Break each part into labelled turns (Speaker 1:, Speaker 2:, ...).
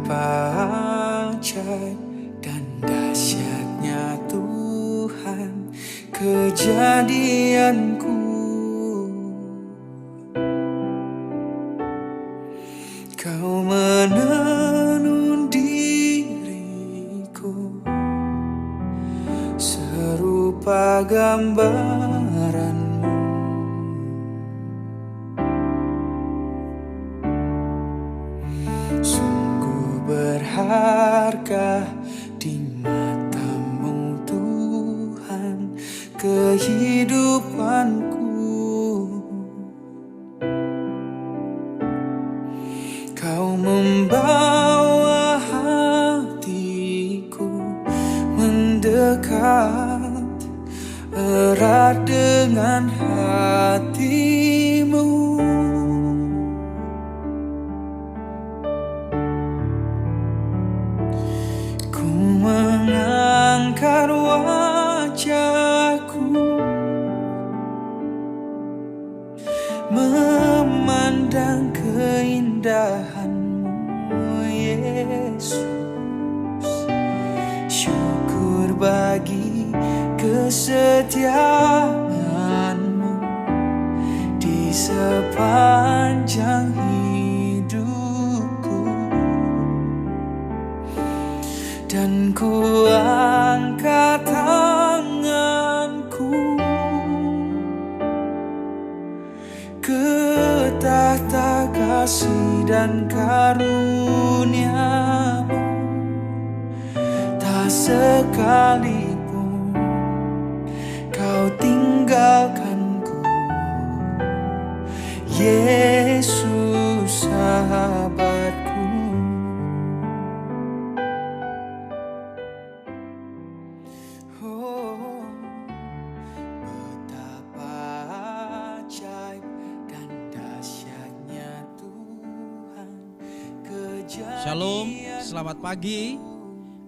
Speaker 1: Betapa ajaib dan dahsyatnya Tuhan kejadianku. Kau menenun diriku serupa gambaranmu. Sungguh berharga di matamu Tuhan kehidupanku. Kau membawa hatiku mendekat erat dengan hatimu. Ku mengangkat wajahku memandang keindahanmu, Yesus. Syukur bagi kesetiaanmu di sepanjang hidupku. Dan ku angkat tanganku ke tahta kasih dan karunia-Mu. Tak sekalipun Kau tinggalkanku, Yesus sahabatku. Oh, betapa ajaib dan dahsyatnya Tuhan kejadianku.
Speaker 2: Shalom, selamat pagi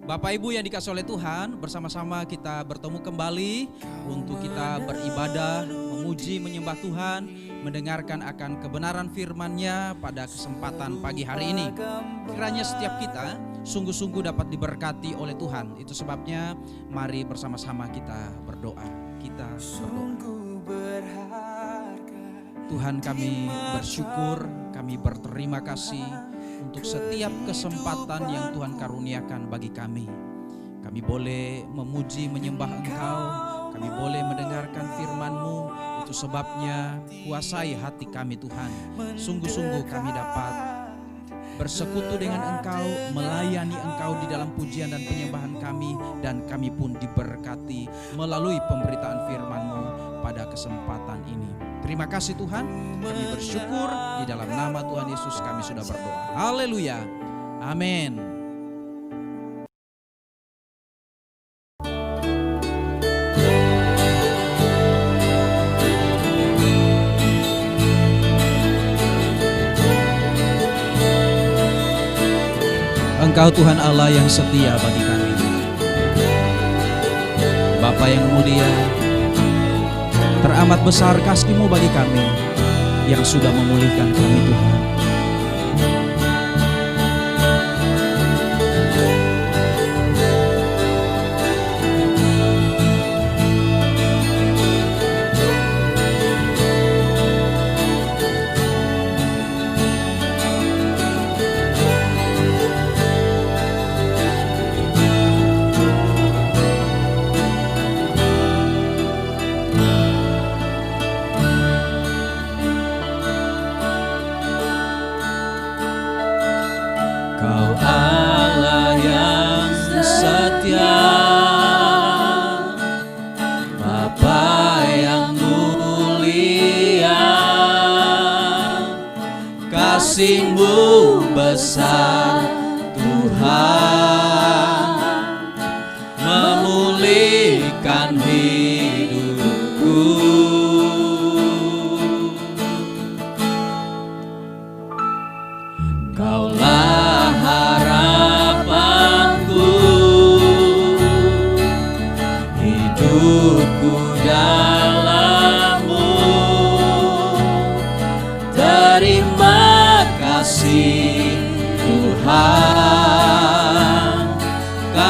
Speaker 2: Bapak Ibu yang dikasihi oleh Tuhan. Bersama-sama kita bertemu kembali untuk kita beribadah, memuji, menyembah Tuhan, mendengarkan akan kebenaran firman-Nya pada kesempatan pagi hari ini. Kiranya setiap kita sungguh-sungguh dapat diberkati oleh Tuhan. Itu sebabnya mari bersama-sama kita berdoa. Kita berdoa. Tuhan, kami bersyukur, kami berterima kasih untuk setiap kesempatan yang Tuhan karuniakan bagi kami. Kami boleh memuji, menyembah Engkau, kami boleh mendengarkan firman-Mu. Itu sebabnya kuasai hati kami Tuhan. Sungguh-sungguh kami dapat bersekutu dengan Engkau, melayani Engkau di dalam pujian dan penyembahan kami. Dan kami pun diberkati melalui pemberitaan firman-Mu pada kesempatan ini. Terima kasih Tuhan, kami bersyukur di dalam nama Tuhan Yesus kami sudah berdoa. Haleluya, amin. Engkau Tuhan Allah yang setia bagi kami, Bapa yang mulia. Teramat besar kasih-Mu bagi kami yang sudah memulihkan kami Tuhan.
Speaker 3: Kasih-Mu besar Tuhan, memulihkan hidupku. Kaulah harapanku, hidupku dalam-Mu. Terima kasih Tuhan.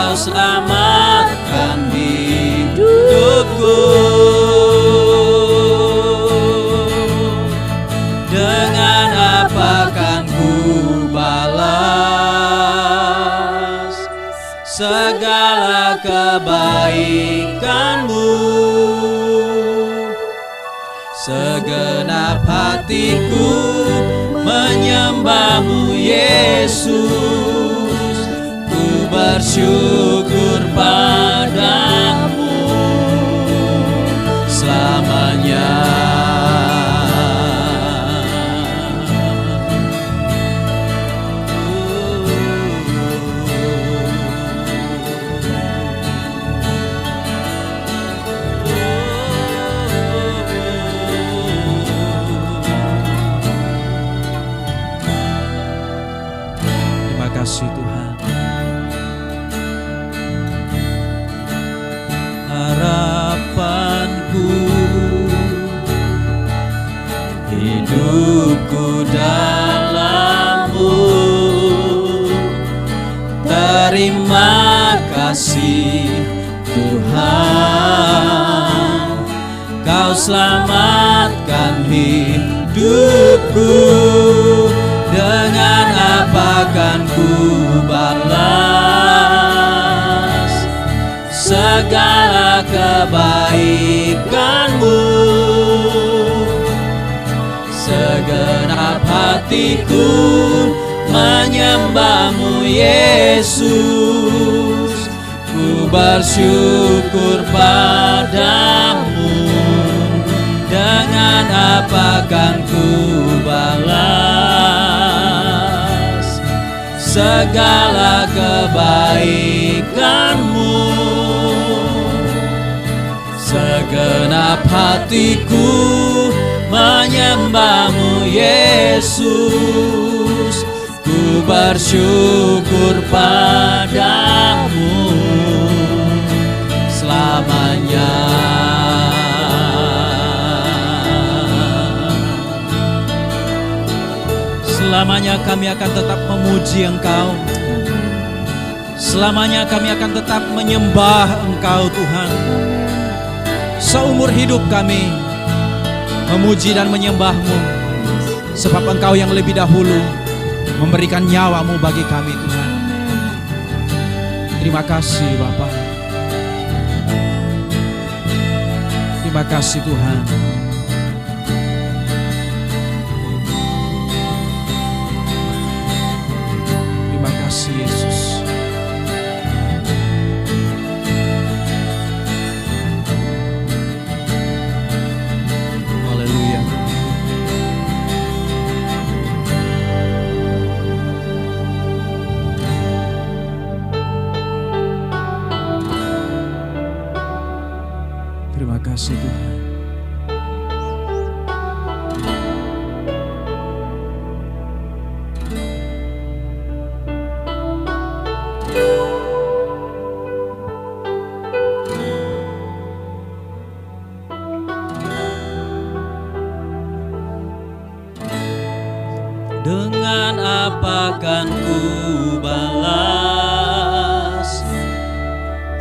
Speaker 3: Kau selamatkan hidupku. Dengan apa kan ku balas segala kebaikan-Mu? Segenap hatiku menyembah-Mu Yesus, ku bersyukur padamu selamanya.
Speaker 2: Terima kasih Tuhan.
Speaker 3: Harapanku, hidupku dalam-Mu. Terima kasih Tuhan, Kau selamatkan hidupku. Dengan apa kan ku balas segala kebaikan-Mu? Segenap hatiku menyembah-Mu Yesus, ku bersyukur padamu. Dengan apa kan ku balas segala kebaikan-Mu? Segenap hatiku menyembah-Mu Yesus, ku bersyukur padamu selamanya.
Speaker 2: Selamanya kami akan tetap memuji Engkau. Selamanya kami akan tetap menyembah Engkau Tuhan. Seumur hidup kami memuji dan menyembah-Mu, sebab Engkau yang lebih dahulu memberikan nyawa-Mu bagi kami Tuhan. Terima kasih Bapa. Terima kasih Tuhan. Terima kasih Yesus. Haleluya. Terima kasih Tuhan.
Speaker 3: Dengan apa kan ku balas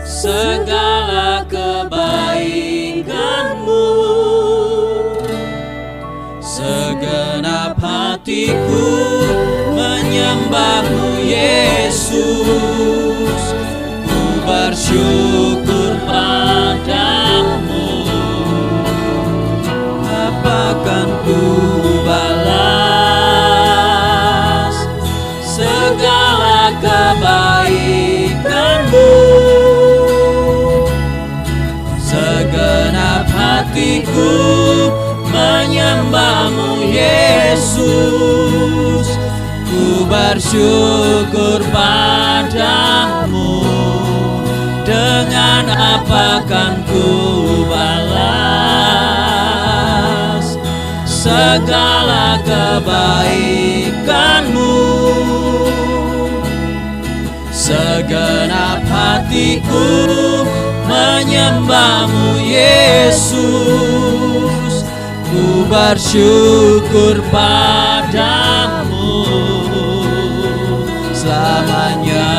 Speaker 3: segala kebaikan-Mu? Segenap hatiku menyembah-Mu Yesus, ku bersyukur padamu. Apakan ku balas segala kebaikan-Mu? Segenap hatiku menyembah-Mu Yesus, ku bersyukur padamu. Dengan apa kan ku balas segala kebaikan-Mu? Segenap hatiku menyembah-Mu Yesus, ku bersyukur padamu selamanya.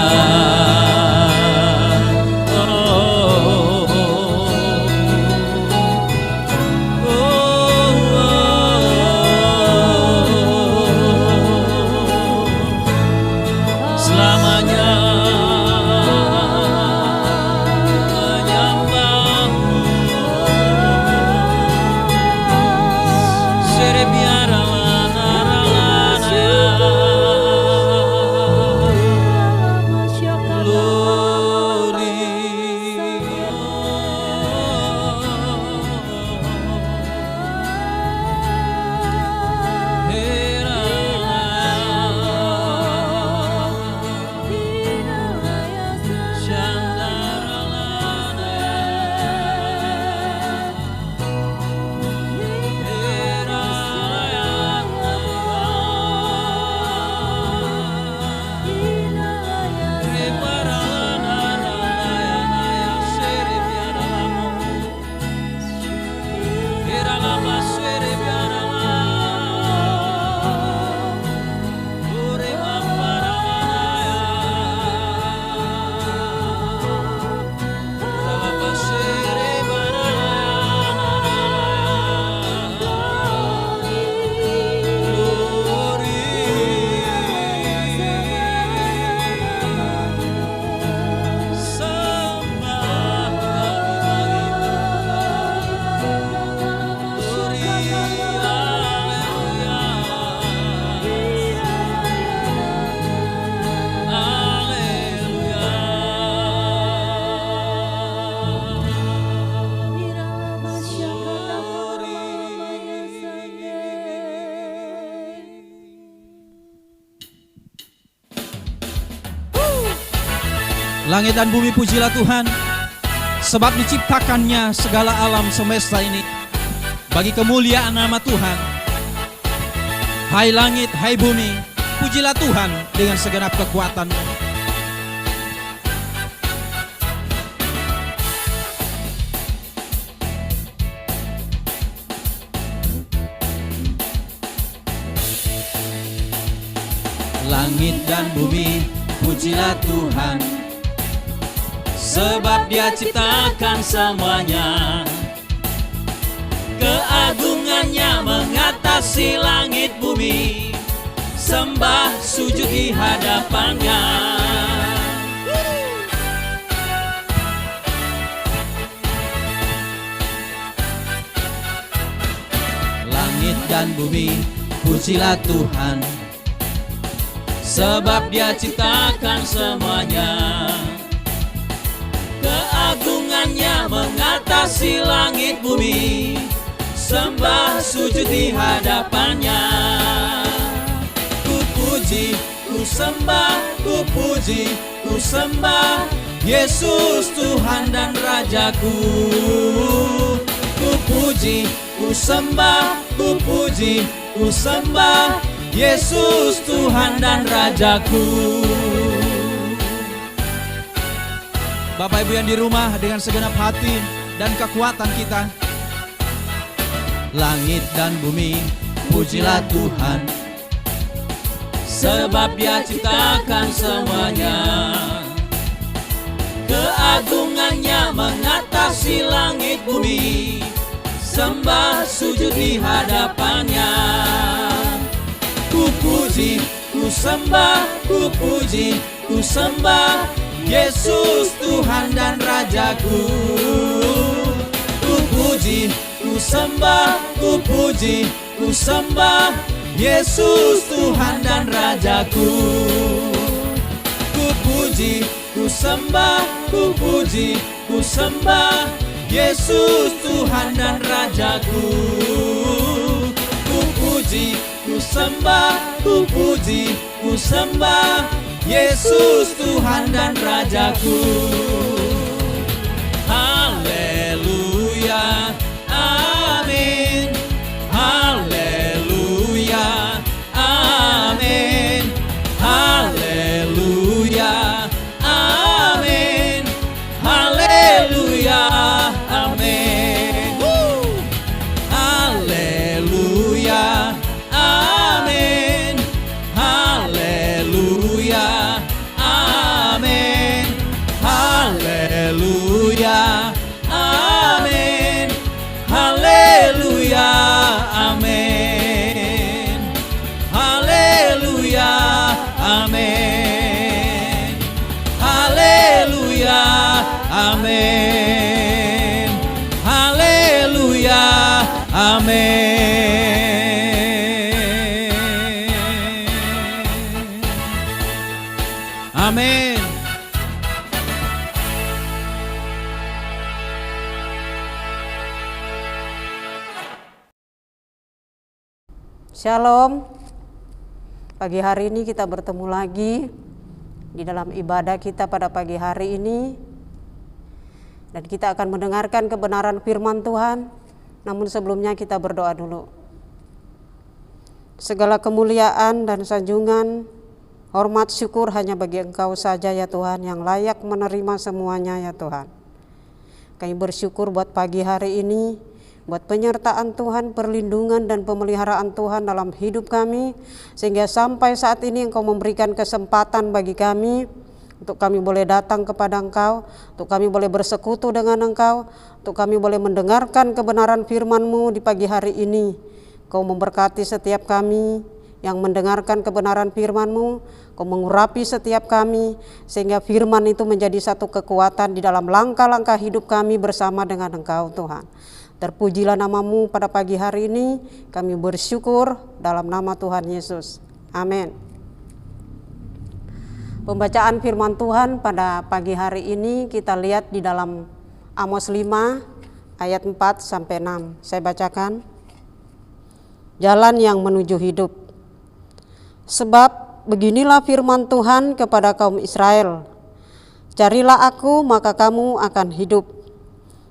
Speaker 2: Langit dan bumi pujilah Tuhan, sebab diciptakannya segala alam semesta ini bagi kemuliaan nama Tuhan. Hai langit, hai bumi, pujilah Tuhan dengan segenap kekuatan-Mu.
Speaker 3: Langit dan bumi, pujilah Tuhan, sebab Dia ciptakan semuanya. Keagungannya mengatasi langit bumi, sembah sujud di hadapannya. Langit dan bumi, pujilah Tuhan, sebab Dia ciptakan semuanya. Keagungannya mengatasi langit bumi, sembah sujud di hadapannya. Ku puji, ku sembah, ku puji, ku sembah Yesus Tuhan dan Rajaku. Ku puji, ku sembah, ku puji, ku sembah Yesus Tuhan dan Rajaku.
Speaker 2: Bapak Ibu yang di rumah, dengan segenap hati dan kekuatan kita,
Speaker 3: Langit dan bumi, pujilah Tuhan, sebab Dia ciptakan semuanya. Keagungannya mengatasi langit bumi, sembah sujud di hadapannya. Ku puji, ku sembah, ku puji, ku sembah Yesus Tuhan dan Rajaku. Ku puji, ku sembah, ku puji, ku sembah Yesus Tuhan dan Rajaku. Ku puji, ku sembah, ku puji, ku sembah Yesus Tuhan dan Rajaku. Ku puji, ku sembah, ku puji, ku sembah Yesus Tuhan dan Rajaku. Haleluya, amin. Haleluya, amin. Haleluya, amin. Haleluya, amin. Haleluya, amin. Haleluya, amin. Haleluya, amin. Haleluya, amin. Haleluya, amin. Haleluya, amin. Haleluya, amin. Amin.
Speaker 4: Shalom. Pagi hari ini kita bertemu lagi di dalam ibadah kita pada pagi hari ini, dan kita akan mendengarkan kebenaran firman Tuhan. Namun sebelumnya kita berdoa dulu. Segala kemuliaan dan sanjungan, hormat, syukur hanya bagi Engkau saja ya Tuhan, yang layak menerima semuanya ya Tuhan. Kami bersyukur buat pagi hari ini, buat penyertaan Tuhan, perlindungan dan pemeliharaan Tuhan dalam hidup kami, sehingga sampai saat ini Engkau memberikan kesempatan bagi kami untuk kami boleh datang kepada Engkau, untuk kami boleh bersekutu dengan Engkau, untuk kami boleh mendengarkan kebenaran firman-Mu di pagi hari ini. Kau memberkati setiap kami yang mendengarkan kebenaran firman-Mu, Kau mengurapi setiap kami, sehingga firman itu menjadi satu kekuatan di dalam langkah-langkah hidup kami bersama dengan Engkau Tuhan. Terpujilah nama-Mu pada pagi hari ini, kami bersyukur dalam nama Tuhan Yesus. Amin. Pembacaan firman Tuhan pada pagi hari ini kita lihat di dalam Amos 5 ayat 4-6. Saya bacakan. Jalan yang menuju hidup. Sebab beginilah firman Tuhan kepada kaum Israel. Carilah aku, maka kamu akan hidup.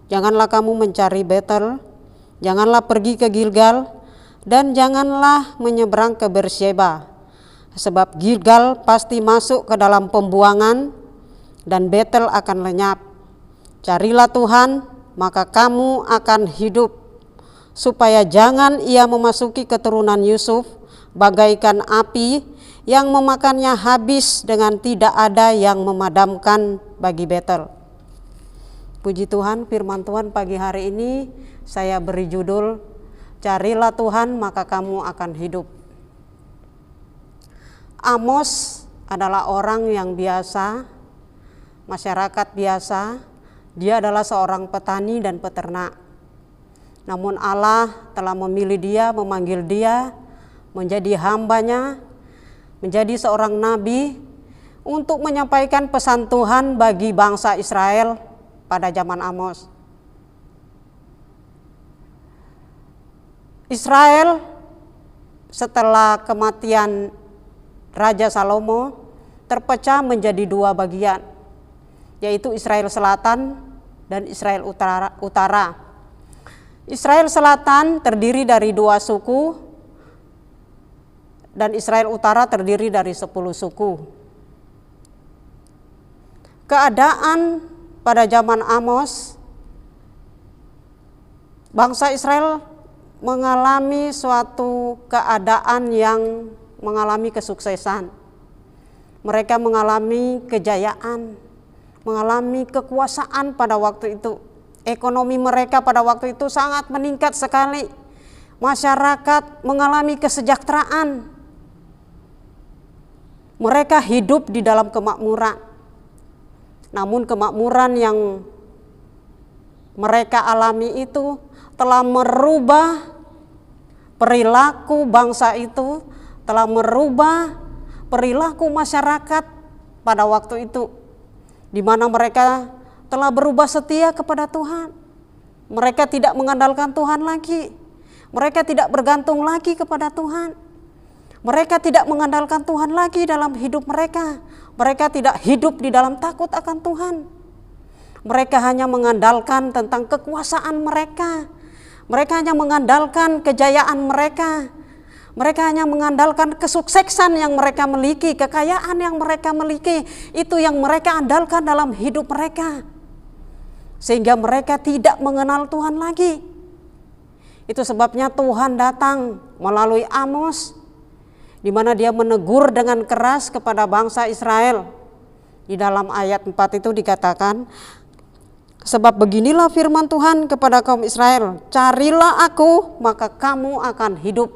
Speaker 4: Janganlah kamu mencari Betel, janganlah pergi ke Gilgal, dan janganlah menyeberang ke Beersheba. Sebab Gilgal pasti masuk ke dalam pembuangan, dan Betel akan lenyap. Carilah Tuhan, maka kamu akan hidup, supaya jangan ia memasuki keturunan Yusuf bagaikan api yang memakannya habis dengan tidak ada yang memadamkan bagi Betel. Puji Tuhan, firman Tuhan pagi hari ini saya beri judul, Carilah Tuhan maka kamu akan hidup. Amos adalah orang yang biasa, masyarakat biasa. Dia adalah seorang petani dan peternak. Namun Allah telah memilih dia, memanggil dia menjadi hambanya, menjadi seorang nabi untuk menyampaikan pesan Tuhan bagi bangsa Israel pada zaman Amos. Israel setelah kematian Raja Salomo terpecah menjadi dua bagian, yaitu Israel Selatan dan Israel Utara. Israel Selatan terdiri dari 2 suku, dan Israel Utara terdiri dari 10 suku. Keadaan pada zaman Amos, bangsa Israel mengalami suatu keadaan yang mengalami kesuksesan. Mereka mengalami kejayaan, mengalami kekuasaan pada waktu itu. Ekonomi mereka pada waktu itu sangat meningkat sekali. Masyarakat mengalami kesejahteraan. Mereka hidup di dalam kemakmuran. Namun kemakmuran yang mereka alami itu telah merubah perilaku bangsa itu, telah merubah perilaku masyarakat pada waktu itu, di mana mereka telah berubah setia kepada Tuhan. Mereka tidak mengandalkan Tuhan lagi. Mereka tidak bergantung lagi kepada Tuhan. Mereka tidak mengandalkan Tuhan lagi dalam hidup mereka. Mereka tidak hidup di dalam takut akan Tuhan. Mereka hanya mengandalkan tentang kekuasaan mereka. Mereka hanya mengandalkan kejayaan mereka. Mereka hanya mengandalkan kesuksesan yang mereka miliki, kekayaan yang mereka miliki. Itu yang mereka andalkan dalam hidup mereka. Sehingga mereka tidak mengenal Tuhan lagi. Itu sebabnya Tuhan datang melalui Amos, di mana dia menegur dengan keras kepada bangsa Israel. Di dalam ayat 4 itu dikatakan, sebab beginilah firman Tuhan kepada kaum Israel, carilah aku maka kamu akan hidup.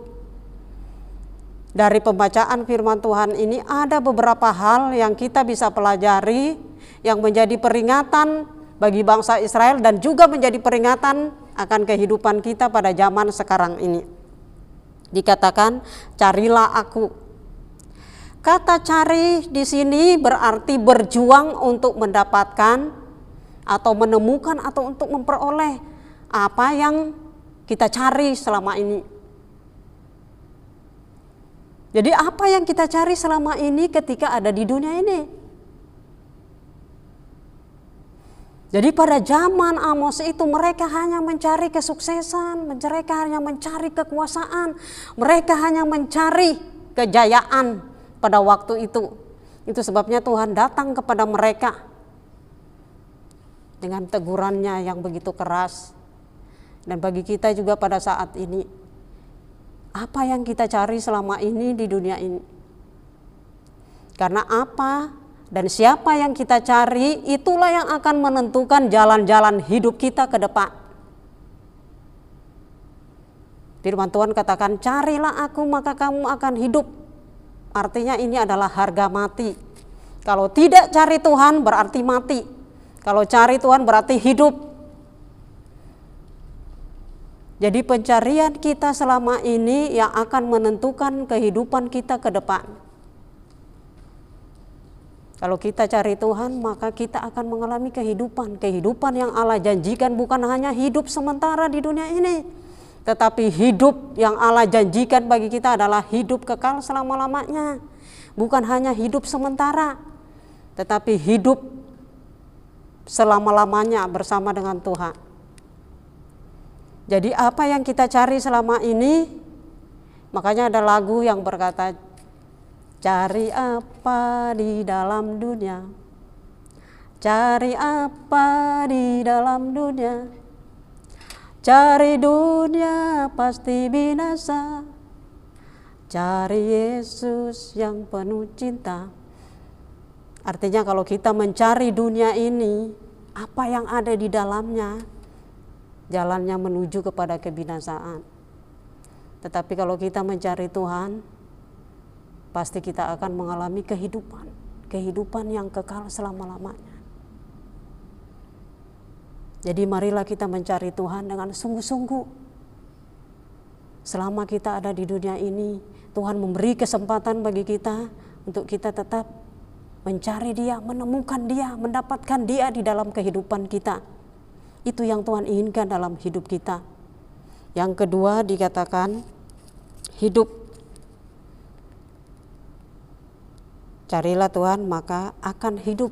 Speaker 4: Dari pembacaan firman Tuhan ini ada beberapa hal yang kita bisa pelajari, yang menjadi peringatan bagi bangsa Israel dan juga menjadi peringatan akan kehidupan kita pada zaman sekarang ini. Dikatakan, carilah aku. Kata cari di sini berarti berjuang untuk mendapatkan atau menemukan atau untuk memperoleh apa yang kita cari selama ini. Jadi apa yang kita cari selama ini ketika ada di dunia ini? Jadi pada zaman Amos itu mereka hanya mencari kesuksesan, mereka hanya mencari kekuasaan, mereka hanya mencari kejayaan pada waktu itu. Itu sebabnya Tuhan datang kepada mereka dengan tegurannya yang begitu keras. Dan bagi kita juga pada saat ini, apa yang kita cari selama ini di dunia ini? Karena apa dan siapa yang kita cari, itulah yang akan menentukan jalan-jalan hidup kita ke depan. Firman Tuhan katakan, carilah aku maka kamu akan hidup. Artinya ini adalah harga mati. Kalau tidak cari Tuhan berarti mati. Kalau cari Tuhan berarti hidup. Jadi pencarian kita selama ini yang akan menentukan kehidupan kita ke depan. Kalau kita cari Tuhan, maka kita akan mengalami kehidupan. Kehidupan yang Allah janjikan bukan hanya hidup sementara di dunia ini, tetapi hidup yang Allah janjikan bagi kita adalah hidup kekal selama-lamanya. Bukan hanya hidup sementara, tetapi hidup selama-lamanya bersama dengan Tuhan. Jadi apa yang kita cari selama ini, makanya ada lagu yang berkata, cari apa di dalam dunia, cari apa di dalam dunia, cari dunia pasti binasa, cari Yesus yang penuh cinta. Artinya kalau kita mencari dunia ini, apa yang ada di dalamnya, jalannya menuju kepada kebinasaan. Tetapi kalau kita mencari Tuhan, pasti kita akan mengalami kehidupan yang kekal selama-lamanya. Jadi marilah kita mencari Tuhan dengan sungguh-sungguh. Selama kita ada di dunia ini, Tuhan memberi kesempatan bagi kita untuk kita tetap mencari Dia, menemukan Dia, mendapatkan Dia di dalam kehidupan kita. Itu yang Tuhan inginkan dalam hidup kita. Yang kedua dikatakan hidup. Carilah Tuhan maka akan hidup.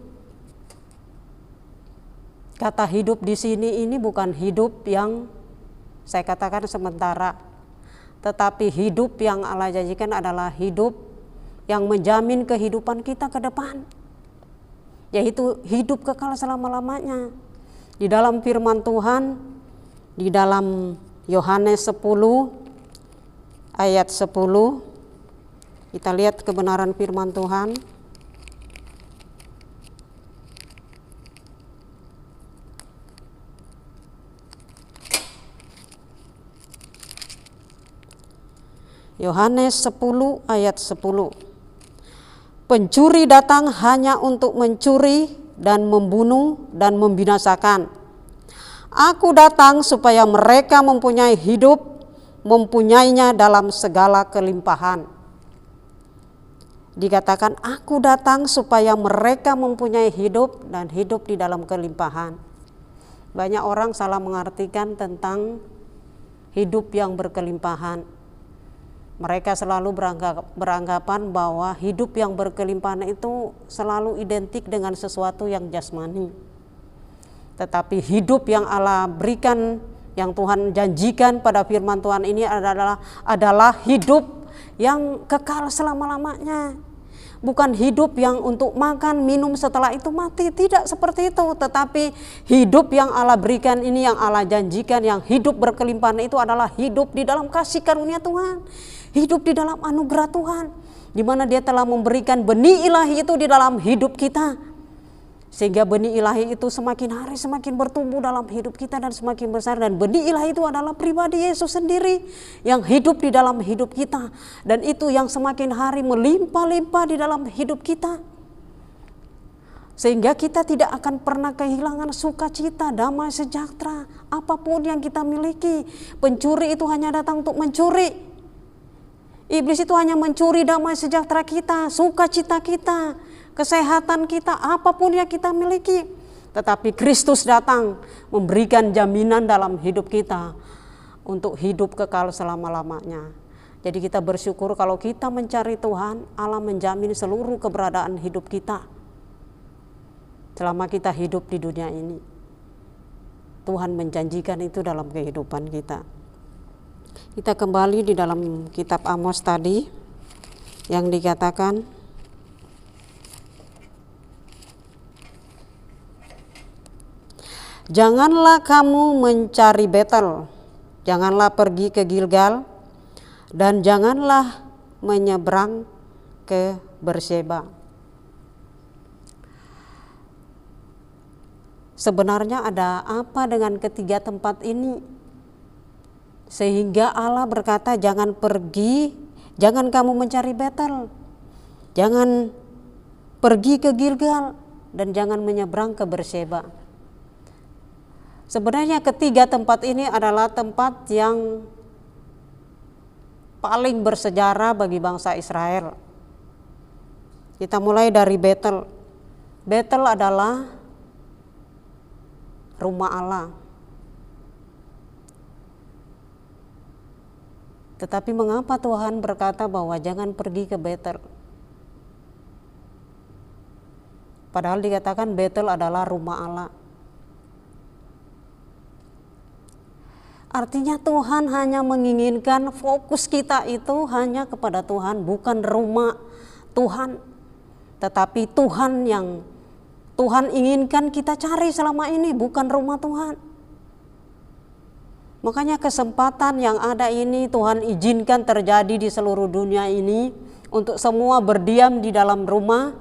Speaker 4: Kata hidup di sini ini bukan hidup yang saya katakan sementara, tetapi hidup yang Allah janjikan adalah hidup yang menjamin kehidupan kita ke depan, yaitu hidup kekal selama-lamanya. Di dalam firman Tuhan, di dalam Yohanes 10 ayat 10, kita lihat kebenaran firman Tuhan. Yohanes 10 ayat 10. Pencuri datang hanya untuk mencuri dan membunuh dan membinasakan. Aku datang supaya mereka mempunyai hidup, mempunyainya dalam segala kelimpahan. Dikatakan aku datang supaya mereka mempunyai hidup dan hidup di dalam kelimpahan. Banyak orang salah mengartikan tentang hidup yang berkelimpahan. Mereka selalu beranggapan bahwa hidup yang berkelimpahan itu selalu identik dengan sesuatu yang jasmani. Tetapi hidup yang Allah berikan, yang Tuhan janjikan pada firman Tuhan ini adalah hidup yang kekal selama-lamanya. Bukan hidup yang untuk makan, minum setelah itu mati, tidak seperti itu. Tetapi hidup yang Allah berikan ini, yang Allah janjikan, yang hidup berkelimpahan itu adalah hidup di dalam kasih karunia Tuhan. Hidup di dalam anugerah Tuhan, di mana Dia telah memberikan benih ilahi itu di dalam hidup kita, sehingga benih ilahi itu semakin hari semakin bertumbuh dalam hidup kita dan semakin besar. Dan benih ilahi itu adalah pribadi Yesus sendiri yang hidup di dalam hidup kita, dan itu yang semakin hari melimpah-limpah di dalam hidup kita, sehingga kita tidak akan pernah kehilangan sukacita, damai sejahtera apapun yang kita miliki. Pencuri itu hanya datang untuk mencuri. Iblis itu hanya mencuri damai sejahtera kita, sukacita kita, kesehatan kita, apapun yang kita miliki. Tetapi Kristus datang memberikan jaminan dalam hidup kita untuk hidup kekal selama-lamanya. Jadi kita bersyukur kalau kita mencari Tuhan, Allah menjamin seluruh keberadaan hidup kita selama kita hidup di dunia ini. Tuhan menjanjikan itu dalam kehidupan kita. Kita kembali di dalam kitab Amos tadi yang dikatakan janganlah kamu mencari Betel, janganlah pergi ke Gilgal, dan janganlah menyeberang ke Berseba. Sebenarnya ada apa dengan ketiga tempat ini? Sehingga Allah berkata jangan pergi, jangan kamu mencari Betel, jangan pergi ke Gilgal, dan jangan menyeberang ke Berseba. Sebenarnya ketiga tempat ini adalah tempat yang paling bersejarah bagi bangsa Israel. Kita mulai dari Betel. Betel adalah rumah Allah. Tetapi mengapa Tuhan berkata bahwa jangan pergi ke Betel? Padahal dikatakan Betel adalah rumah Allah. Artinya Tuhan hanya menginginkan fokus kita itu hanya kepada Tuhan, bukan rumah Tuhan. Tetapi Tuhan yang Tuhan inginkan kita cari selama ini, bukan rumah Tuhan. Makanya kesempatan yang ada ini Tuhan izinkan terjadi di seluruh dunia ini untuk semua berdiam di dalam rumah,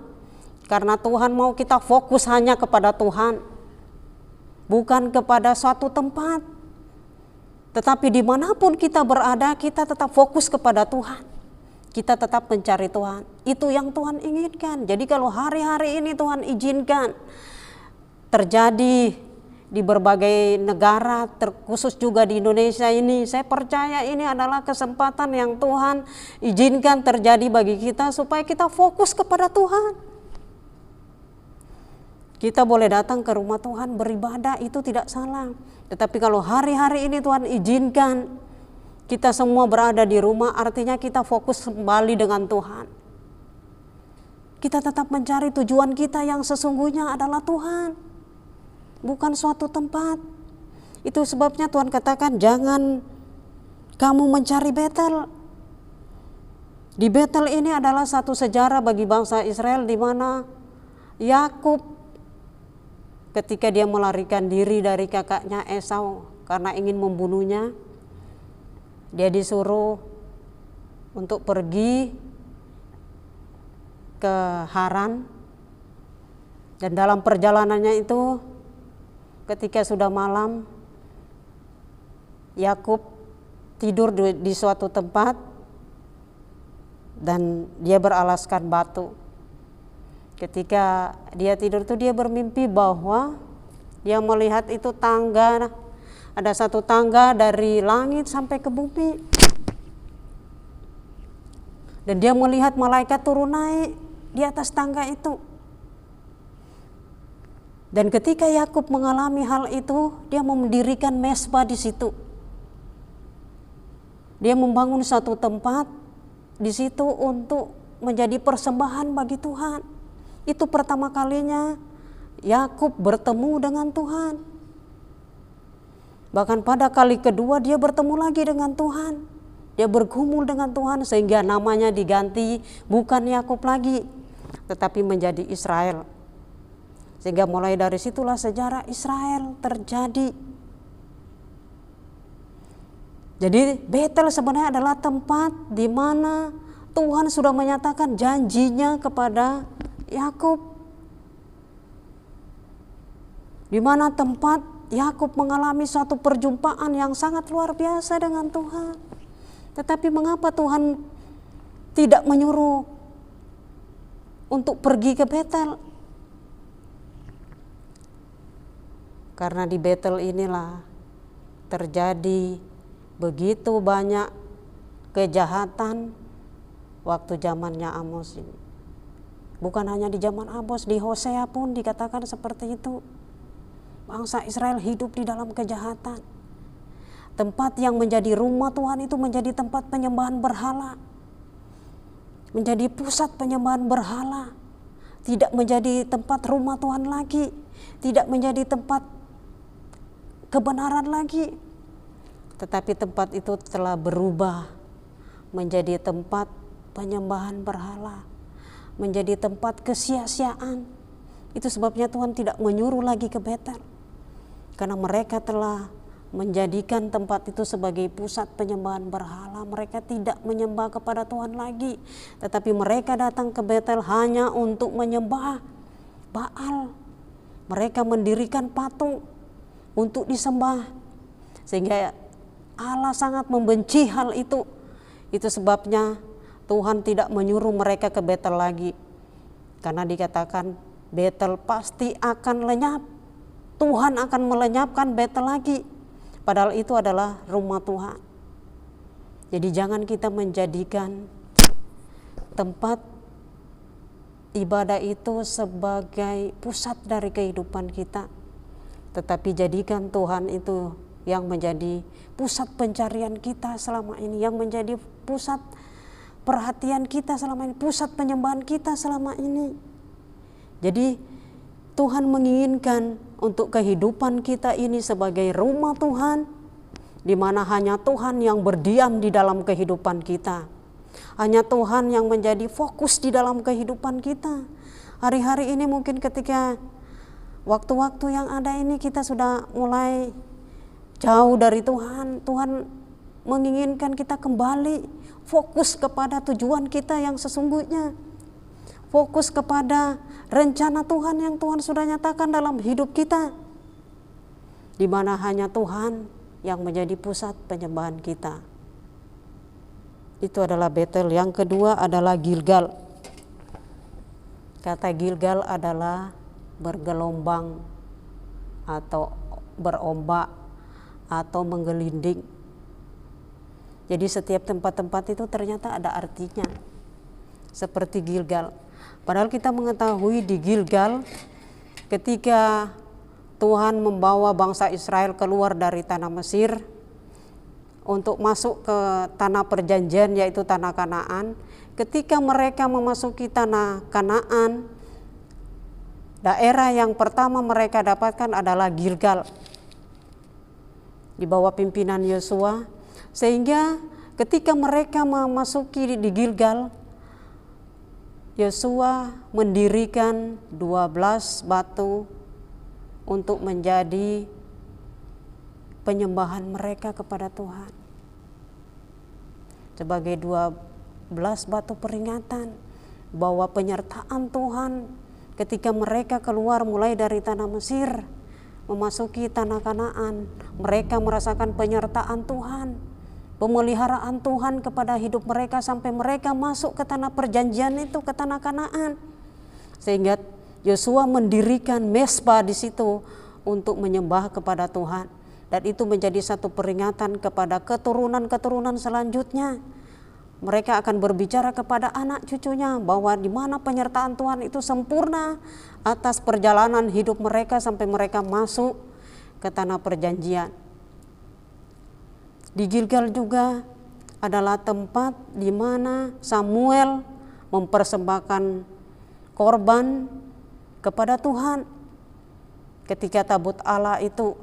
Speaker 4: karena Tuhan mau kita fokus hanya kepada Tuhan, bukan kepada suatu tempat. Tetapi dimanapun kita berada, kita tetap fokus kepada Tuhan. Kita tetap mencari Tuhan. Itu yang Tuhan inginkan. Jadi kalau hari-hari ini Tuhan izinkan terjadi di berbagai negara, terkhusus juga di Indonesia ini, saya percaya ini adalah kesempatan yang Tuhan izinkan terjadi bagi kita supaya kita fokus kepada Tuhan. Kita boleh datang ke rumah Tuhan beribadah, itu tidak salah. Tetapi kalau hari-hari ini Tuhan izinkan kita semua berada di rumah, artinya kita fokus kembali dengan Tuhan. Kita tetap mencari tujuan kita yang sesungguhnya adalah Tuhan, bukan suatu tempat. Itu sebabnya Tuhan katakan jangan kamu mencari Betel. Di Betel ini adalah satu sejarah bagi bangsa Israel, di mana Yakub ketika dia melarikan diri dari kakaknya Esau karena ingin membunuhnya, dia disuruh untuk pergi ke Haran. Dan dalam perjalanannya itu, ketika sudah malam, Yakub tidur di suatu tempat dan dia beralaskan batu. Ketika dia tidur itu dia bermimpi bahwa dia melihat itu tangga, ada satu tangga dari langit sampai ke bumi. Dan dia melihat malaikat turun naik di atas tangga itu. Dan ketika Yakub mengalami hal itu, dia mendirikan mezbah di situ. Dia membangun satu tempat di situ untuk menjadi persembahan bagi Tuhan. Itu pertama kalinya Yakub bertemu dengan Tuhan. Bahkan pada kali kedua dia bertemu lagi dengan Tuhan. Dia bergumul dengan Tuhan sehingga namanya diganti bukan Yakub lagi, tetapi menjadi Israel. Sehingga mulai dari situlah sejarah Israel terjadi. Jadi Betel sebenarnya adalah tempat di mana Tuhan sudah menyatakan janjinya kepada Yakub, di mana tempat Yakub mengalami suatu perjumpaan yang sangat luar biasa dengan Tuhan. Tetapi mengapa Tuhan tidak menyuruh untuk pergi ke Betel? Karena di Betel inilah terjadi begitu banyak kejahatan waktu zamannya Amos ini. Bukan hanya di zaman Amos, di Hosea pun dikatakan seperti itu. Bangsa Israel hidup di dalam kejahatan. Tempat yang menjadi rumah Tuhan itu menjadi tempat penyembahan berhala. Menjadi pusat penyembahan berhala. Tidak menjadi tempat rumah Tuhan lagi. Tidak menjadi tempat kebenaran lagi. Tetapi tempat itu telah berubah menjadi tempat penyembahan berhala. Menjadi tempat kesia-siaan. Itu sebabnya Tuhan tidak menyuruh lagi ke Betel. Karena mereka telah menjadikan tempat itu sebagai pusat penyembahan berhala. Mereka tidak menyembah kepada Tuhan lagi. Tetapi mereka datang ke Betel hanya untuk menyembah Baal. Mereka mendirikan patung untuk disembah. Sehingga Allah sangat membenci hal itu. Itu sebabnya Tuhan tidak menyuruh mereka ke Betel lagi. Karena dikatakan Betel pasti akan lenyap. Tuhan akan melenyapkan Betel lagi. Padahal itu adalah rumah Tuhan. Jadi jangan kita menjadikan tempat ibadah itu sebagai pusat dari kehidupan kita. Tetapi jadikan Tuhan itu yang menjadi pusat pencarian kita selama ini. Yang menjadi pusat perhatian kita selama ini, pusat penyembahan kita selama ini. Jadi Tuhan menginginkan untuk kehidupan kita ini sebagai rumah Tuhan, di mana hanya Tuhan yang berdiam di dalam kehidupan kita. Hanya Tuhan yang menjadi fokus di dalam kehidupan kita. Hari-hari ini mungkin ketika waktu-waktu yang ada ini kita sudah mulai jauh dari Tuhan. Tuhan menginginkan kita kembali fokus kepada tujuan kita yang sesungguhnya. Fokus kepada rencana Tuhan yang Tuhan sudah nyatakan dalam hidup kita. Di mana hanya Tuhan yang menjadi pusat penyembahan kita. Itu adalah Betel. Yang kedua adalah Gilgal. Kata Gilgal adalah bergelombang atau berombak atau menggelinding. Jadi setiap tempat-tempat itu ternyata ada artinya. Seperti Gilgal. Padahal kita mengetahui di Gilgal ketika Tuhan membawa bangsa Israel keluar dari tanah Mesir untuk masuk ke tanah perjanjian, yaitu tanah Kanaan. Ketika mereka memasuki tanah Kanaan, daerah yang pertama mereka dapatkan adalah Gilgal di bawah pimpinan Yosua. Sehingga ketika mereka memasuki di Gilgal, Yosua mendirikan 12 batu untuk menjadi penyembahan mereka kepada Tuhan. Sebagai 12 batu peringatan bahwa penyertaan Tuhan ketika mereka keluar mulai dari tanah Mesir memasuki tanah Kanaan, mereka merasakan penyertaan Tuhan, pemeliharaan Tuhan kepada hidup mereka sampai mereka masuk ke tanah perjanjian itu, ke tanah Kanaan. Sehingga Yosua mendirikan mezbah di situ untuk menyembah kepada Tuhan. Dan itu menjadi satu peringatan kepada keturunan-keturunan selanjutnya. Mereka akan berbicara kepada anak cucunya bahwa di mana penyertaan Tuhan itu sempurna atas perjalanan hidup mereka sampai mereka masuk ke tanah perjanjian. Di Gilgal juga adalah tempat di mana Samuel mempersembahkan korban kepada Tuhan. Ketika tabut Allah itu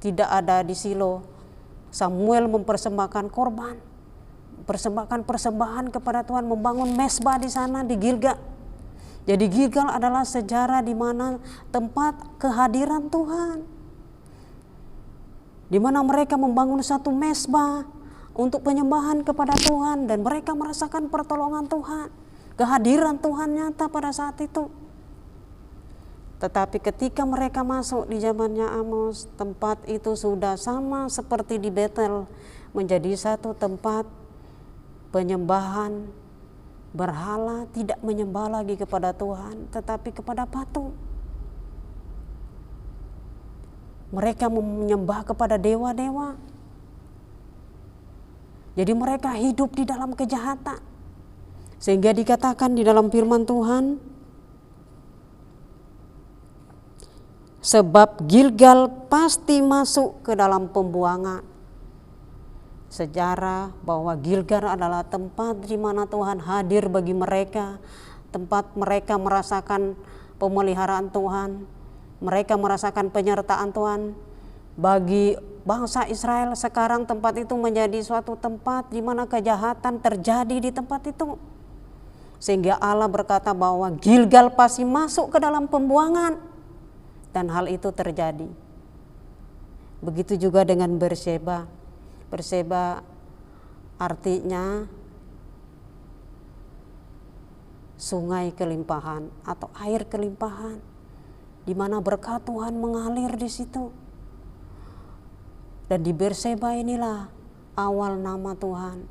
Speaker 4: tidak ada di Silo, Samuel mempersembahkan korban, persembahkan persembahan kepada Tuhan, membangun mezbah di sana di Gilgal. Jadi Gilgal adalah sejarah di mana tempat kehadiran Tuhan, di mana mereka membangun satu mezbah untuk penyembahan kepada Tuhan dan mereka merasakan pertolongan Tuhan, kehadiran Tuhan nyata pada saat itu. Tetapi ketika mereka masuk di zamannya Amos, tempat itu sudah sama seperti di Betel, menjadi satu tempat penyembahan berhala, tidak menyembah lagi kepada Tuhan tetapi kepada patung. Mereka menyembah kepada dewa-dewa. Jadi mereka hidup di dalam kejahatan. Sehingga dikatakan di dalam firman Tuhan, sebab Gilgal pasti masuk ke dalam pembuangan. Sejarah bahwa Gilgal adalah tempat di mana Tuhan hadir bagi mereka, tempat mereka merasakan pemeliharaan Tuhan, mereka merasakan penyertaan Tuhan. Bagi bangsa Israel sekarang tempat itu menjadi suatu tempat di mana kejahatan terjadi di tempat itu. Sehingga Allah berkata bahwa Gilgal pasti masuk ke dalam pembuangan. Dan hal itu terjadi. Begitu juga dengan Berseba. Berseba artinya sungai kelimpahan atau air kelimpahan, di mana berkat Tuhan mengalir di situ. Dan di Berseba inilah awal nama Tuhan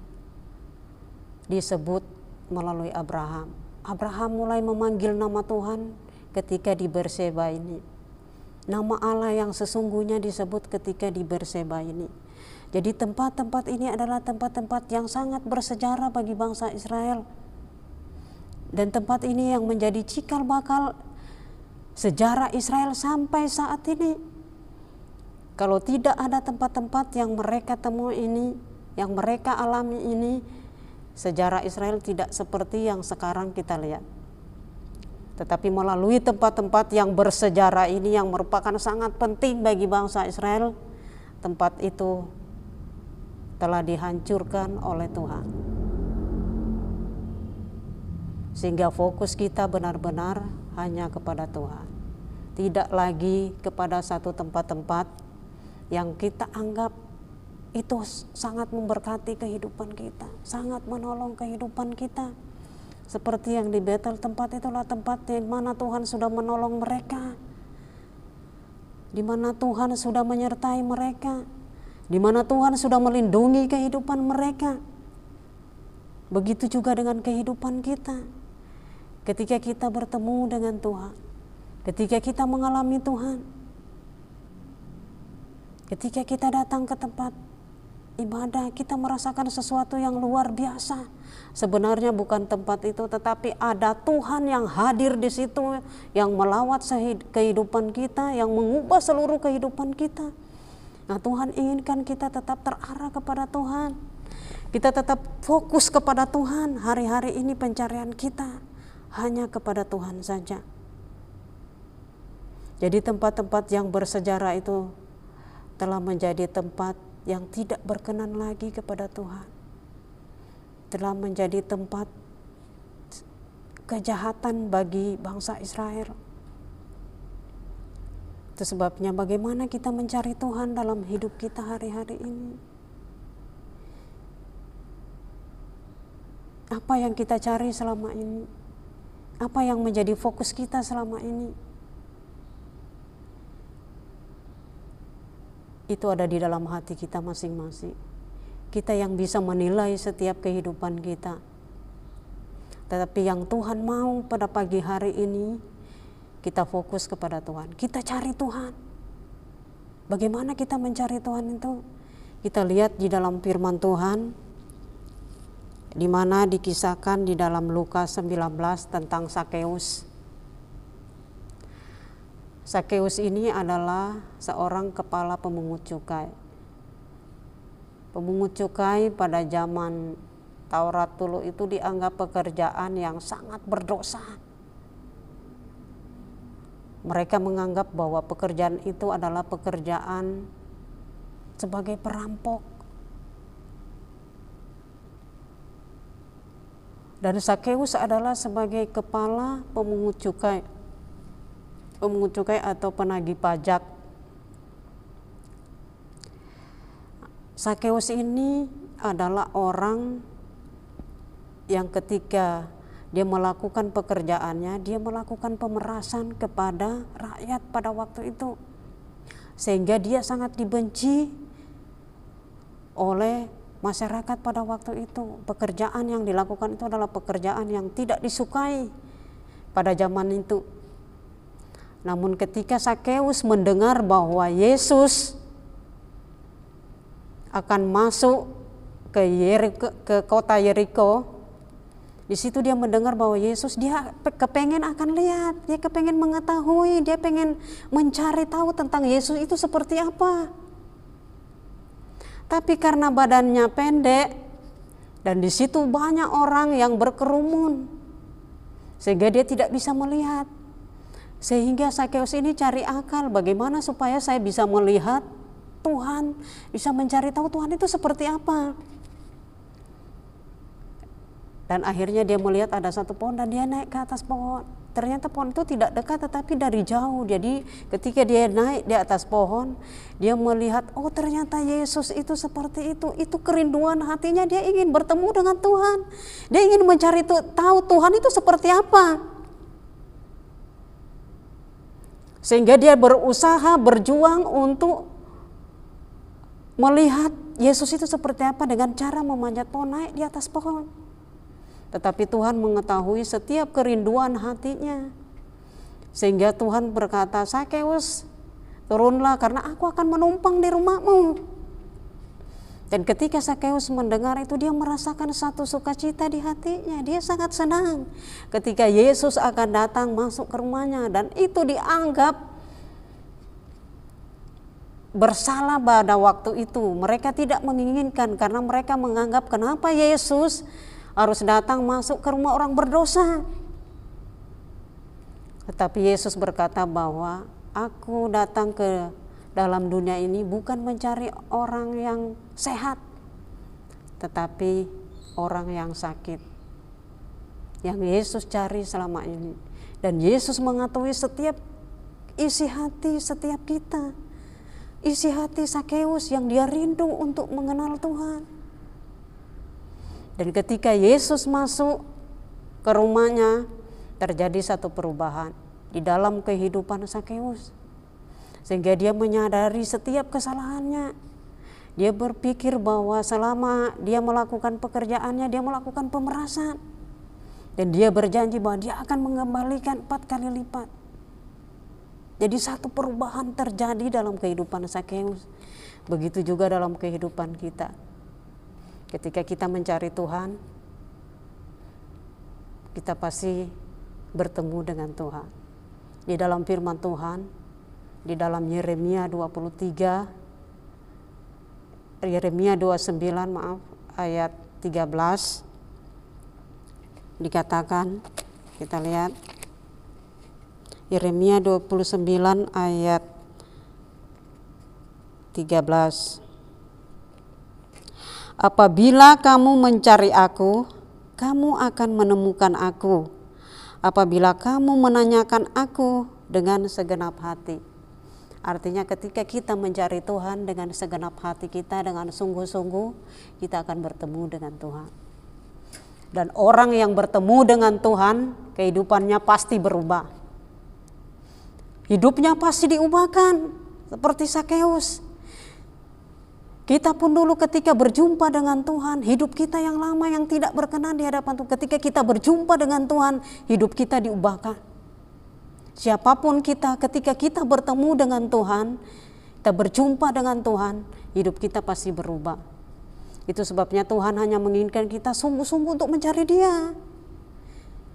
Speaker 4: disebut melalui Abraham. Abraham mulai memanggil nama Tuhan ketika di Berseba ini. Nama Allah yang sesungguhnya disebut ketika di Berseba ini. Jadi tempat-tempat ini adalah tempat-tempat yang sangat bersejarah bagi bangsa Israel. Dan tempat ini yang menjadi cikal bakal sejarah Israel sampai saat ini. Kalau tidak ada tempat-tempat yang mereka temui ini, yang mereka alami ini, sejarah Israel tidak seperti yang sekarang kita lihat. Tetapi melalui tempat-tempat yang bersejarah ini yang merupakan sangat penting bagi bangsa Israel, tempat itu telah dihancurkan oleh Tuhan. Sehingga fokus kita benar-benar hanya kepada Tuhan. Tidak lagi kepada satu tempat-tempat yang kita anggap itu sangat memberkati kehidupan kita, sangat menolong kehidupan kita. Seperti yang di Betel, tempat itulah tempat di mana Tuhan sudah menolong mereka, di mana Tuhan sudah menyertai mereka, di mana Tuhan sudah melindungi kehidupan mereka. Begitu juga dengan kehidupan kita. Ketika kita bertemu dengan Tuhan, ketika kita mengalami Tuhan, ketika kita datang ke tempat ibadah, kita merasakan sesuatu yang luar biasa. Sebenarnya bukan tempat itu, tetapi ada Tuhan yang hadir di situ, yang melawat kehidupan kita, yang mengubah seluruh kehidupan kita. Nah, Tuhan inginkan kita tetap terarah kepada Tuhan. Kita tetap fokus kepada Tuhan. Hari-hari ini pencarian kita hanya kepada Tuhan saja. Jadi tempat-tempat yang bersejarah itu telah menjadi tempat yang tidak berkenan lagi kepada Tuhan, telah menjadi tempat kejahatan bagi bangsa Israel. Itu sebabnya bagaimana kita mencari Tuhan dalam hidup kita hari-hari ini. Apa yang kita cari selama ini? Apa yang menjadi fokus kita selama ini? Itu ada di dalam hati kita masing-masing. Kita yang bisa menilai setiap kehidupan kita. Tetapi yang Tuhan mau pada pagi hari ini, kita fokus kepada Tuhan. Kita cari Tuhan. Bagaimana kita mencari Tuhan itu? Kita lihat di dalam firman Tuhan, di mana dikisahkan di dalam Lukas 19 tentang Sakeus. Sakeus ini adalah seorang kepala pemungut cukai. Pemungut cukai pada zaman Taurat dulu itu dianggap pekerjaan yang sangat berdosa. Mereka menganggap bahwa pekerjaan itu adalah pekerjaan sebagai perampok. Dan Sakeus adalah sebagai kepala pemungut cukai. Pemungut cukai atau penagih pajak. Sakeus ini adalah orang yang ketika dia melakukan pekerjaannya, dia melakukan pemerasan kepada rakyat pada waktu itu, sehingga dia sangat dibenci oleh masyarakat pada waktu itu. Pekerjaan yang dilakukan itu adalah pekerjaan yang tidak disukai pada zaman itu. Namun ketika Sakeus mendengar bahwa Yesus akan masuk ke kota Yeriko, di situ dia mendengar bahwa Yesus, dia kepengen akan lihat, dia kepengen mengetahui, dia pengen mencari tahu tentang Yesus itu seperti apa. Tapi karena badannya pendek dan di situ banyak orang yang berkerumun, sehingga dia tidak bisa melihat. Sehingga Sakeus ini cari akal, bagaimana supaya saya bisa melihat Tuhan, bisa mencari tahu Tuhan itu seperti apa. Dan akhirnya dia melihat ada satu pohon dan dia naik ke atas pohon. Ternyata pohon itu tidak dekat tetapi dari jauh. Jadi ketika dia naik di atas pohon, dia melihat, oh ternyata Yesus itu seperti itu. Itu kerinduan hatinya, dia ingin bertemu dengan Tuhan. Dia ingin mencari tahu Tuhan itu seperti apa. Sehingga dia berusaha, berjuang untuk melihat Yesus itu seperti apa dengan cara memanjat pohon, naik di atas pohon. Tetapi Tuhan mengetahui setiap kerinduan hatinya. Sehingga Tuhan berkata, Sakeus, turunlah karena aku akan menumpang di rumahmu. Dan ketika Sakeus mendengar itu, dia merasakan satu sukacita di hatinya. Dia sangat senang ketika Yesus akan datang masuk ke rumahnya. Dan itu dianggap bersalah pada waktu itu. Mereka tidak menginginkan karena mereka menganggap kenapa Yesus harus datang masuk ke rumah orang berdosa. Tetapi Yesus berkata bahwa aku datang ke dalam dunia ini bukan mencari orang yang sehat, tetapi orang yang sakit, yang Yesus cari selama ini. Dan Yesus mengetahui setiap isi hati setiap kita, isi hati Sakeus yang dia rindu untuk mengenal Tuhan. Dan ketika Yesus masuk ke rumahnya, terjadi satu perubahan di dalam kehidupan Sakeus, sehingga dia menyadari setiap kesalahannya. Dia berpikir bahwa selama dia melakukan pekerjaannya, dia melakukan pemerasan, dan dia berjanji bahwa dia akan mengembalikan 4 kali lipat. Jadi satu perubahan terjadi dalam kehidupan Sakeus. Begitu juga dalam kehidupan kita. Ketika kita mencari Tuhan, kita pasti bertemu dengan Tuhan. Di dalam firman Tuhan, di dalam Yeremia 29 ayat 13 dikatakan, kita lihat Yeremia 29 ayat 13. Apabila kamu mencari aku, kamu akan menemukan aku. Apabila kamu menanyakan aku dengan segenap hati. Artinya ketika kita mencari Tuhan dengan segenap hati kita, dengan sungguh-sungguh, kita akan bertemu dengan Tuhan. Dan orang yang bertemu dengan Tuhan, kehidupannya pasti berubah. Hidupnya pasti diubahkan seperti Sakeus. Kita pun dulu ketika berjumpa dengan Tuhan, hidup kita yang lama yang tidak berkenan di hadapan Tuhan, ketika kita berjumpa dengan Tuhan, hidup kita diubahkan. Siapapun kita, ketika kita bertemu dengan Tuhan, kita berjumpa dengan Tuhan, hidup kita pasti berubah. Itu sebabnya Tuhan hanya menginginkan kita sungguh-sungguh untuk mencari Dia.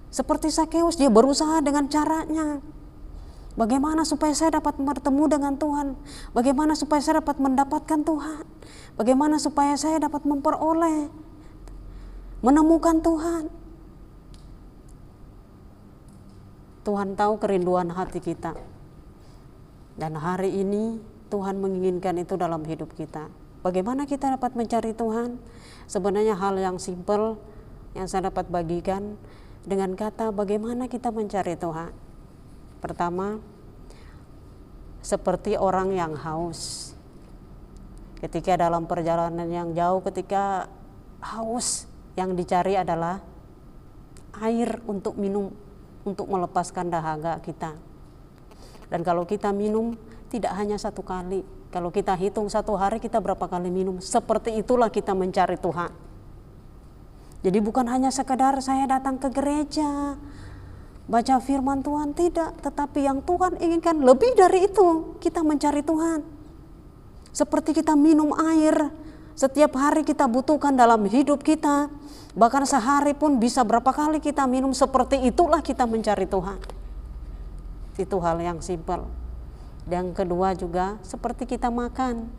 Speaker 4: Seperti Sakeus, dia berusaha dengan caranya. Bagaimana supaya saya dapat bertemu dengan Tuhan? Bagaimana supaya saya dapat mendapatkan Tuhan? Bagaimana supaya saya dapat memperoleh, menemukan Tuhan? Tuhan tahu kerinduan hati kita. Dan hari ini Tuhan menginginkan itu dalam hidup kita. Bagaimana kita dapat mencari Tuhan? Sebenarnya hal yang simpel yang saya dapat bagikan dengan kata bagaimana kita mencari Tuhan. Pertama, seperti orang yang haus. Ketika dalam perjalanan yang jauh, ketika haus, yang dicari adalah air untuk minum, untuk melepaskan dahaga kita. Dan kalau kita minum, tidak hanya satu kali. Kalau kita hitung satu hari kita berapa kali minum, seperti itulah kita mencari Tuhan. Jadi bukan hanya sekadar saya datang ke gereja, baca firman Tuhan, tidak. Tetapi yang Tuhan inginkan lebih dari itu, kita mencari Tuhan. Seperti kita minum air, setiap hari kita butuhkan dalam hidup kita. Bahkan sehari pun bisa berapa kali kita minum, seperti itulah kita mencari Tuhan. Itu hal yang simpel. Dan kedua juga seperti kita makan.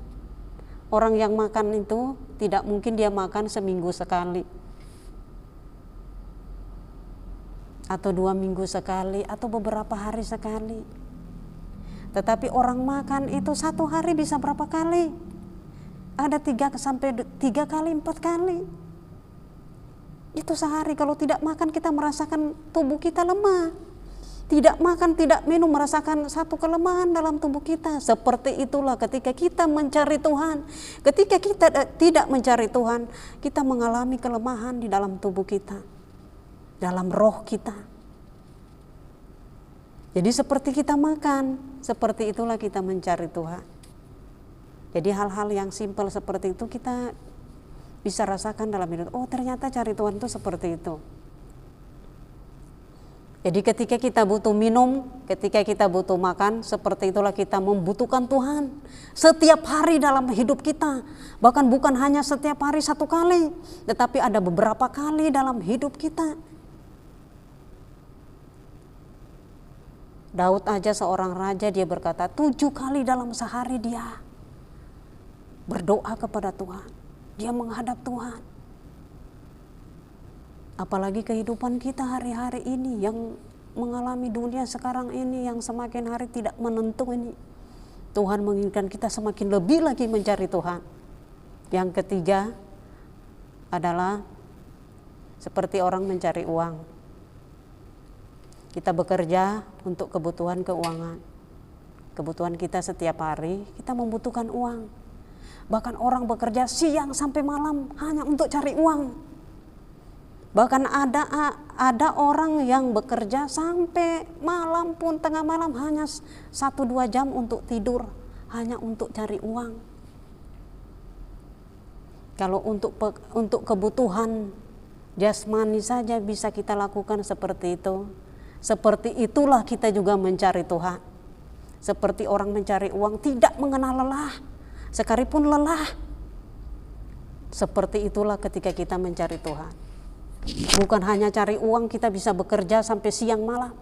Speaker 4: Orang yang makan itu tidak mungkin dia makan seminggu sekali, atau 2 minggu sekali, atau beberapa hari sekali. Tetapi orang makan itu satu hari bisa berapa kali? Ada 3 kali, 4 kali. Itu sehari. Kalau tidak makan kita merasakan tubuh kita lemah. Tidak makan, tidak minum, merasakan satu kelemahan dalam tubuh kita. Seperti itulah ketika kita mencari Tuhan. Ketika kita tidak mencari Tuhan, kita mengalami kelemahan di dalam tubuh kita, dalam roh kita. Jadi seperti kita makan, seperti itulah kita mencari Tuhan. Jadi hal-hal yang simpel seperti itu kita bisa rasakan dalam hidup. Oh, ternyata cari Tuhan itu seperti itu. Jadi ketika kita butuh minum, ketika kita butuh makan, seperti itulah kita membutuhkan Tuhan. Setiap hari dalam hidup kita, bahkan bukan hanya setiap hari satu kali, tetapi ada beberapa kali dalam hidup kita. Daud aja seorang raja, dia berkata 7 kali dalam sehari dia berdoa kepada Tuhan. Dia menghadap Tuhan. Apalagi kehidupan kita hari-hari ini yang mengalami dunia sekarang ini yang semakin hari tidak menentu ini. Tuhan menginginkan kita semakin lebih lagi mencari Tuhan. Yang ketiga, adalah seperti orang mencari uang. Kita bekerja untuk kebutuhan keuangan. Kebutuhan kita setiap hari, kita membutuhkan uang. Bahkan orang bekerja siang sampai malam hanya untuk cari uang. Bahkan ada orang yang bekerja sampai malam pun, tengah malam hanya 1-2 jam untuk tidur, hanya untuk cari uang. Kalau untuk kebutuhan jasmani saja bisa kita lakukan seperti itu. Seperti itulah kita juga mencari Tuhan. Seperti orang mencari uang tidak mengenal lelah, sekalipun lelah. Seperti itulah ketika kita mencari Tuhan. Bukan hanya cari uang, kita bisa bekerja sampai siang malam.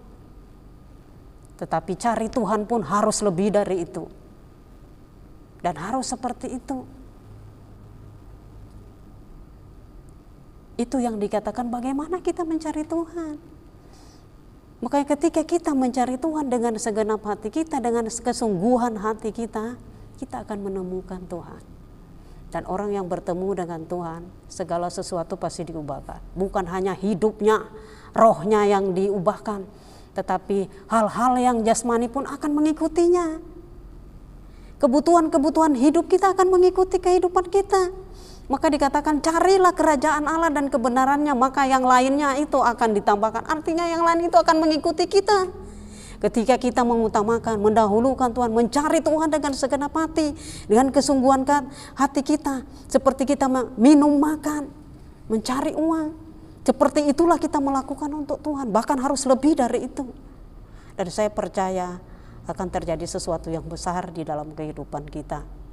Speaker 4: Tetapi cari Tuhan pun harus lebih dari itu. Dan harus seperti itu. Itu yang dikatakan bagaimana kita mencari Tuhan. Makanya ketika kita mencari Tuhan dengan segenap hati kita, dengan kesungguhan hati kita, kita akan menemukan Tuhan. Dan orang yang bertemu dengan Tuhan, segala sesuatu pasti diubahkan. Bukan hanya hidupnya, rohnya yang diubahkan, tetapi hal-hal yang jasmani pun akan mengikutinya. Kebutuhan-kebutuhan hidup kita akan mengikuti kehidupan kita. Maka dikatakan carilah kerajaan Allah dan kebenarannya, maka yang lainnya itu akan ditambahkan. Artinya yang lain itu akan mengikuti kita. Ketika kita mengutamakan, mendahulukan Tuhan, mencari Tuhan dengan segenap hati, dengan kesungguhan hati kita, seperti kita minum makan, mencari uang, seperti itulah kita melakukan untuk Tuhan, bahkan harus lebih dari itu. Dan saya percaya akan terjadi sesuatu yang besar di dalam kehidupan kita.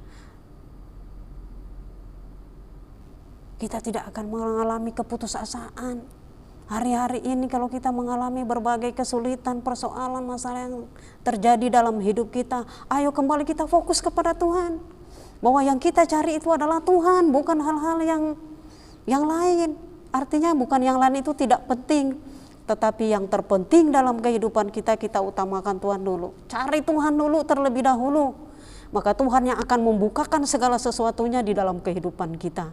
Speaker 4: Kita tidak akan mengalami keputusasaan. Hari-hari ini kalau kita mengalami berbagai kesulitan, persoalan, masalah yang terjadi dalam hidup kita, ayo kembali kita fokus kepada Tuhan. Bahwa yang kita cari itu adalah Tuhan, bukan hal-hal yang lain. Artinya bukan yang lain itu tidak penting, tetapi yang terpenting dalam kehidupan kita, kita utamakan Tuhan dulu. Cari Tuhan dulu terlebih dahulu. Maka Tuhan yang akan membukakan segala sesuatunya di dalam kehidupan kita.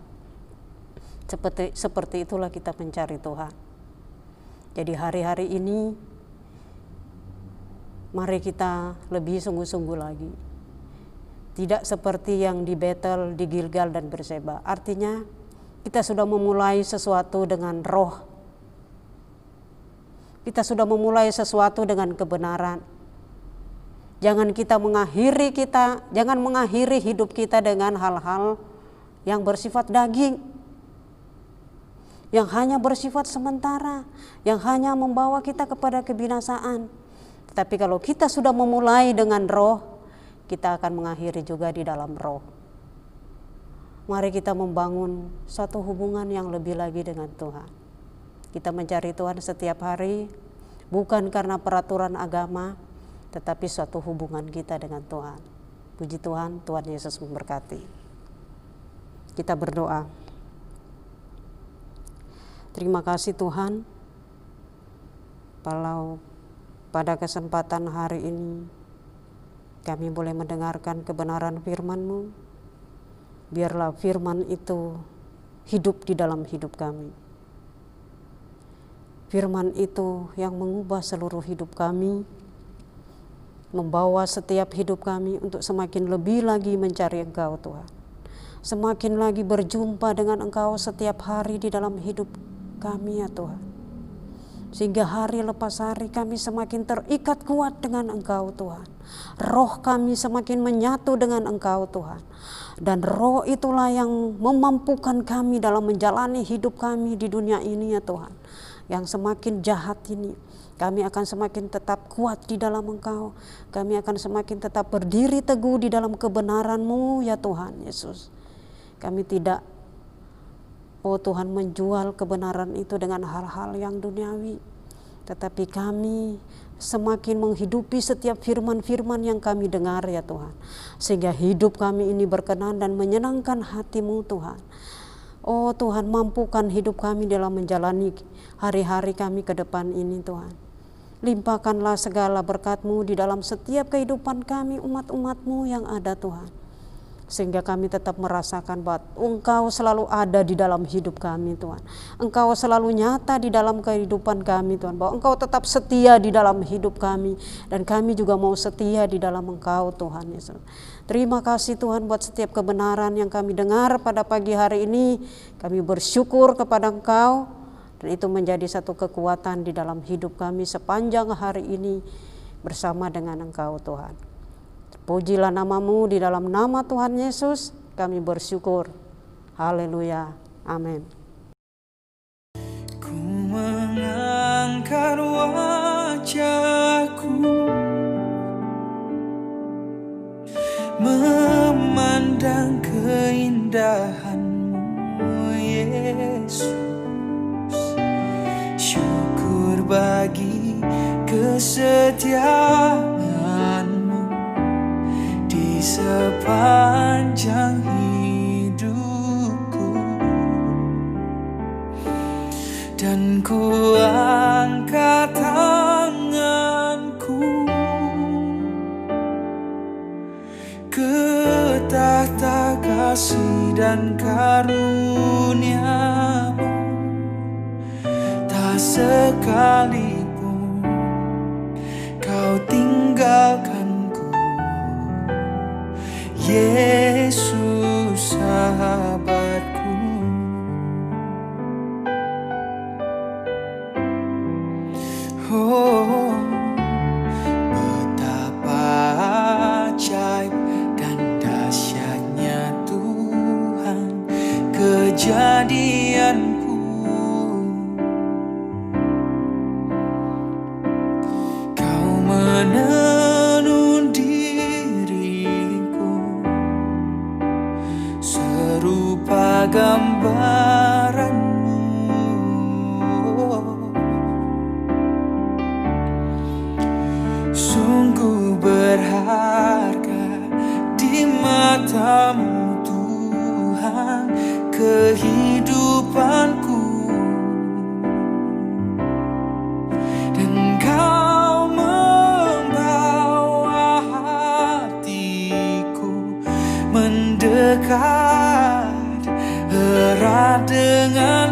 Speaker 4: Seperti itulah kita mencari Tuhan. Jadi hari-hari ini mari kita lebih sungguh-sungguh lagi. Tidak seperti yang di Betel, di Gilgal dan Berseba. Artinya kita sudah memulai sesuatu dengan roh. Kita sudah memulai sesuatu dengan kebenaran. Jangan mengakhiri hidup kita dengan hal-hal yang bersifat daging, yang hanya bersifat sementara, yang hanya membawa kita kepada kebinasaan. Tapi kalau kita sudah memulai dengan roh, kita akan mengakhiri juga di dalam roh. Mari kita membangun satu hubungan yang lebih lagi dengan Tuhan. Kita mencari Tuhan setiap hari, bukan karena peraturan agama, tetapi suatu hubungan kita dengan Tuhan. Puji Tuhan, Tuhan Yesus memberkati. Kita berdoa. Terima kasih Tuhan, kalau pada kesempatan hari ini kami boleh mendengarkan kebenaran firman-Mu. Biarlah firman itu hidup di dalam hidup kami. Firman itu yang mengubah seluruh hidup kami, membawa setiap hidup kami untuk semakin lebih lagi mencari Engkau Tuhan. Semakin lagi berjumpa dengan Engkau setiap hari di dalam hidup kami ya Tuhan. Sehingga hari lepas hari kami semakin terikat kuat dengan Engkau Tuhan. Roh kami semakin menyatu dengan Engkau Tuhan. Dan roh itulah yang memampukan kami dalam menjalani hidup kami di dunia ini ya Tuhan. Yang semakin jahat ini, kami akan semakin tetap kuat di dalam Engkau. Kami akan semakin tetap berdiri teguh di dalam kebenaran-Mu ya Tuhan Yesus. Kami tidak, oh Tuhan, menjual kebenaran itu dengan hal-hal yang duniawi. Tetapi kami semakin menghidupi setiap firman-firman yang kami dengar ya Tuhan. Sehingga hidup kami ini berkenan dan menyenangkan hati-Mu Tuhan. Oh Tuhan, mampukan hidup kami dalam menjalani hari-hari kami ke depan ini Tuhan. Limpahkanlah segala berkat-Mu di dalam setiap kehidupan kami, umat-umat-Mu yang ada Tuhan. sehingga kami tetap merasakan bahwa Engkau selalu ada di dalam hidup kami Tuhan. Engkau selalu nyata di dalam kehidupan kami Tuhan, bahwa Engkau tetap setia di dalam hidup kami, dan kami juga mau setia di dalam Engkau Tuhan Yesus. Terima kasih Tuhan buat setiap kebenaran yang kami dengar pada pagi hari ini. Kami bersyukur kepada Engkau, dan itu menjadi satu kekuatan di dalam hidup kami sepanjang hari ini bersama dengan Engkau Tuhan. Pujilah namamu, di dalam nama Tuhan Yesus kami bersyukur. Haleluya. Amin.
Speaker 1: Ku mengangkat wajahku, memandang keindahan-Mu Yesus. Syukur bagi kesetiaan-Mu di sepanjang hidupku, dan ku angkat tanganku ke tahta kasih dan karunia-Mu. Tak sekalipun Kau tinggalkanku, Yesus sahabatku. Oh, betapa ajaib dan dahsyatnya Tuhan kejadianku. Kau menenun diriku serupa gambaran-Mu. Sungguh berharga di mata-Mu Tuhan kehidupanku, dan Kau membawa hatiku mendekat erat dengan